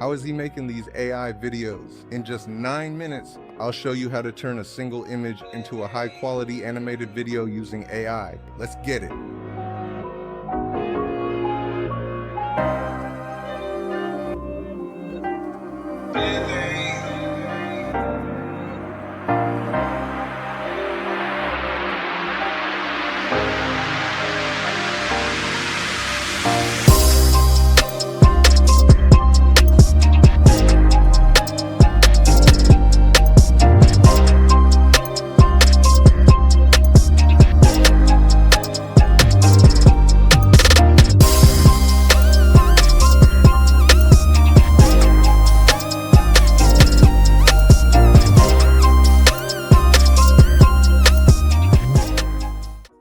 How is he making these AI videos? In just 9 minutes, I'll show you how to turn a single image into a high-quality animated video using AI. Let's get it.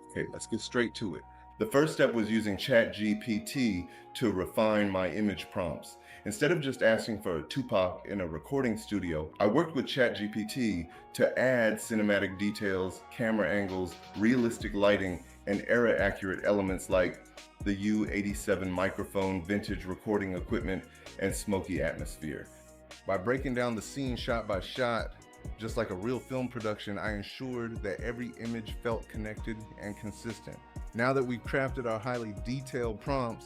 Okay, let's get straight to it. The first step was using ChatGPT to refine my image prompts. Instead of just asking for a Tupac in a recording studio, I worked with ChatGPT to add cinematic details, camera angles, realistic lighting, and era-accurate elements like the U87 microphone, vintage recording equipment, and smoky atmosphere. By breaking down the scene shot by shot, just like a real film production, I ensured that every image felt connected and consistent. Now that we've crafted our highly detailed prompts,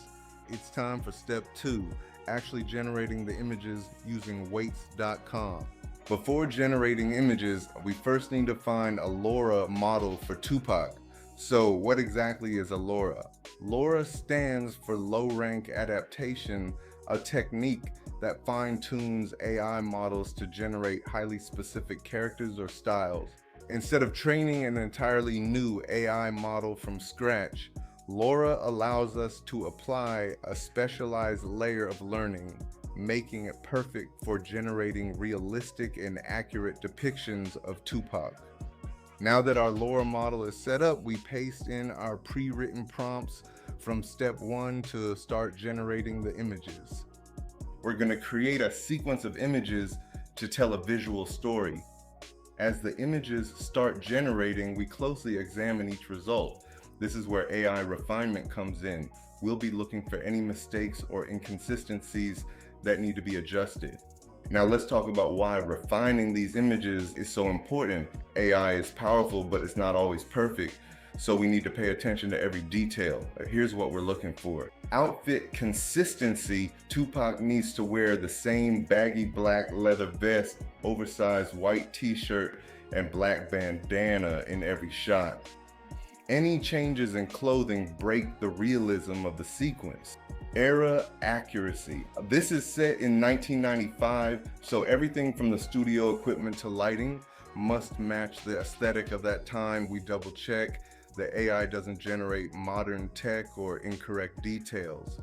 it's time for step 2, actually generating the images using weights.com. Before generating images, we first need to find a LoRa model for Tupac. So what exactly is a LoRa? LoRa stands for low rank adaptation, a technique that fine-tunes AI models to generate highly specific characters or styles. Instead of training an entirely new AI model from scratch, LoRa allows us to apply a specialized layer of learning, making it perfect for generating realistic and accurate depictions of Tupac. Now that our LoRa model is set up, we paste in our pre-written prompts from step 1 to start generating the images. We're going to create a sequence of images to tell a visual story. As the images start generating, we closely examine each result. This is where AI refinement comes in. We'll be looking for any mistakes or inconsistencies that need to be adjusted. Now let's talk about why refining these images is so important. AI is powerful, but it's not always perfect. So we need to pay attention to every detail. Here's what we're looking for. Outfit consistency. Tupac needs to wear the same baggy black leather vest, oversized white t-shirt, and black bandana in every shot. Any changes in clothing break the realism of the sequence. Era accuracy. This is set in 1995, so everything from the studio equipment to lighting must match the aesthetic of that time. We double check the AI doesn't generate modern tech or incorrect details.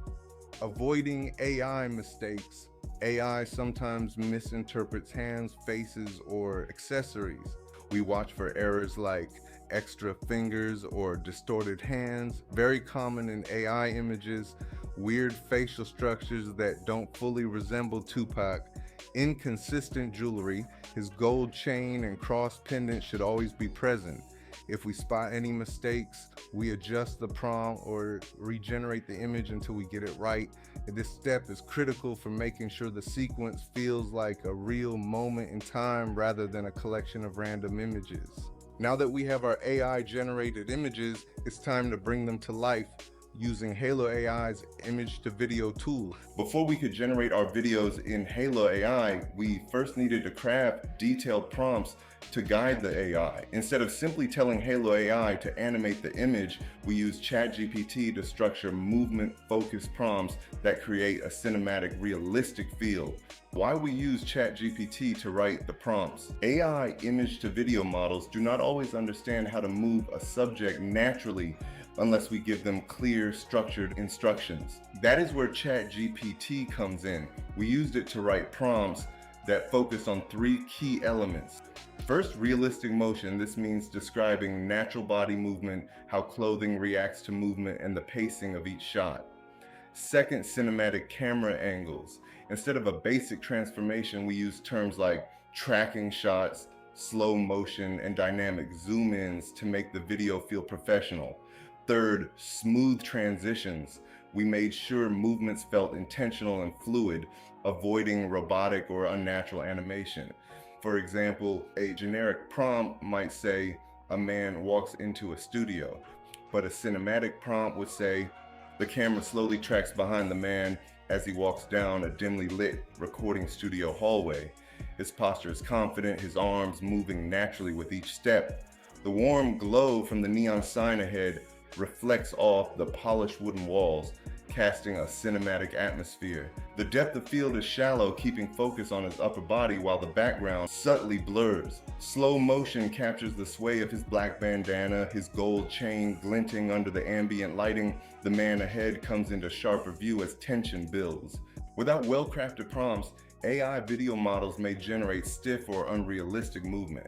Avoiding AI mistakes. AI sometimes misinterprets hands, faces, or accessories. We watch for errors like extra fingers or distorted hands. Very common in AI images. Weird facial structures that don't fully resemble Tupac. Inconsistent jewelry. His gold chain and cross pendant should always be present. If we spot any mistakes, we adjust the prompt or regenerate the image until we get it right. And this step is critical for making sure the sequence feels like a real moment in time rather than a collection of random images. Now that we have our AI generated images, it's time to bring them to life using HailuoAI's image to video tool. Before we could generate our videos in HailuoAI, we first needed to craft detailed prompts to guide the AI. Instead of simply telling HailuoAI to animate the image, we use ChatGPT to structure movement-focused prompts that create a cinematic, realistic feel. Why we use ChatGPT to write the prompts? AI image-to-video models do not always understand how to move a subject naturally unless we give them clear, structured instructions. That is where ChatGPT comes in. We used it to write prompts that focus on 3 key elements. First, realistic motion. This means describing natural body movement, how clothing reacts to movement, and the pacing of each shot. Second, cinematic camera angles. Instead of a basic transformation, we use terms like tracking shots, slow motion, and dynamic zoom-ins to make the video feel professional. Third, smooth transitions. We made sure movements felt intentional and fluid, avoiding robotic or unnatural animation. For example, a generic prompt might say, "A man walks into a studio," but a cinematic prompt would say, "The camera slowly tracks behind the man as he walks down a dimly lit recording studio hallway. His posture is confident, his arms moving naturally with each step. The warm glow from the neon sign ahead reflects off the polished wooden walls, casting a cinematic atmosphere. The depth of field is shallow, keeping focus on his upper body while the background subtly blurs. Slow motion captures the sway of his black bandana, his gold chain glinting under the ambient lighting. The man ahead comes into sharper view as tension builds." Without well-crafted prompts, AI video models may generate stiff or unrealistic movement.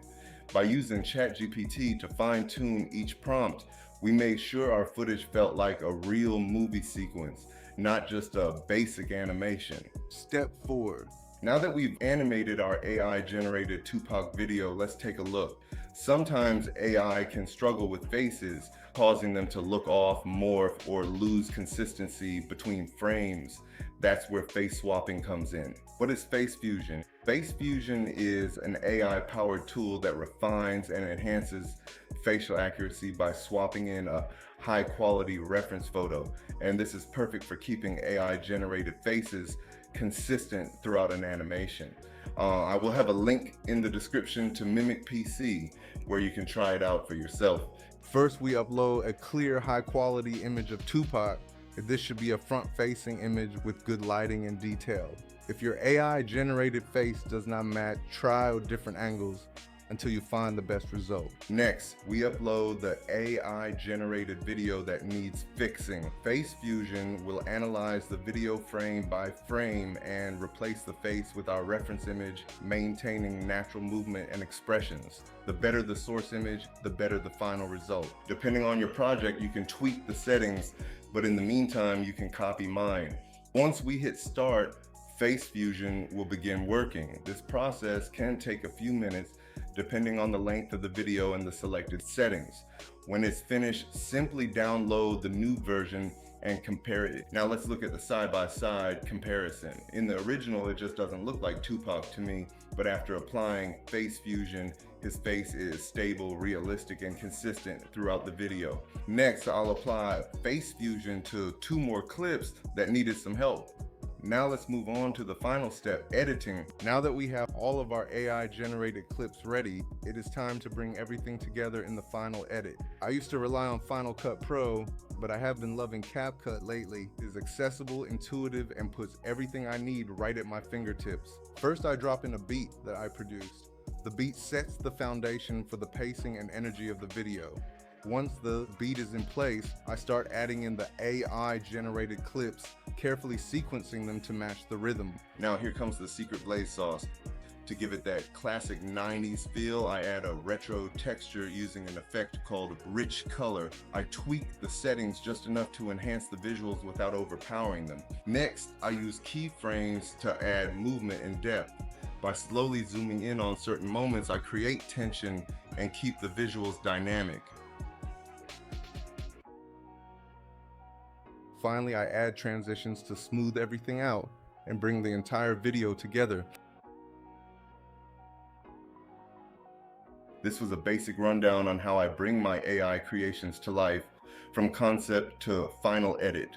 By using ChatGPT to fine-tune each prompt, we made sure our footage felt like a real movie sequence, not just a basic animation. Step 4. Now that we've animated our AI-generated Tupac video, let's take a look. Sometimes AI can struggle with faces, causing them to look off, morph, or lose consistency between frames. That's where face swapping comes in. What is FaceFusion? FaceFusion is an AI-powered tool that refines and enhances facial accuracy by swapping in a high-quality reference photo. And this is perfect for keeping AI-generated faces consistent throughout an animation. I will have a link in the description to MimicPC where you can try it out for yourself. First, we upload a clear, high-quality image of Tupac. This should be a front-facing image with good lighting and detail. If your AI-generated face does not match, try different angles until you find the best result. Next, we upload the AI-generated video that needs fixing. FaceFusion will analyze the video frame by frame and replace the face with our reference image, maintaining natural movement and expressions. The better the source image, the better the final result. Depending on your project, you can tweak the settings, but in the meantime, you can copy mine. Once we hit start, FaceFusion will begin working. This process can take a few minutes depending on the length of the video and the selected settings. When it's finished, simply download the new version and compare it. Now let's look at the side-by-side comparison. In the original, it just doesn't look like Tupac to me, but after applying FaceFusion, his face is stable, realistic, and consistent throughout the video. Next, I'll apply FaceFusion to 2 more clips that needed some help. Now let's move on to the final step, editing. Now that we have all of our AI-generated clips ready, it is time to bring everything together in the final edit. I used to rely on Final Cut Pro, but I have been loving CapCut lately. It is accessible, intuitive, and puts everything I need right at my fingertips. First, I drop in a beat that I produced. The beat sets the foundation for the pacing and energy of the video. Once the beat is in place, I start adding in the AI-generated clips, carefully sequencing them to match the rhythm. Now here comes the secret blaze sauce. To give it that classic 90s feel, I add a retro texture using an effect called rich color. I tweak the settings just enough to enhance the visuals without overpowering them. Next, I use keyframes to add movement and depth. By slowly zooming in on certain moments, I create tension and keep the visuals dynamic. Finally, I add transitions to smooth everything out and bring the entire video together. This was a basic rundown on how I bring my AI creations to life, from concept to final edit.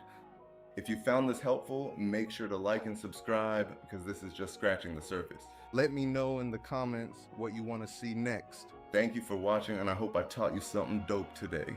If you found this helpful, make sure to like and subscribe, because this is just scratching the surface. Let me know in the comments what you want to see next. Thank you for watching, and I hope I taught you something dope today.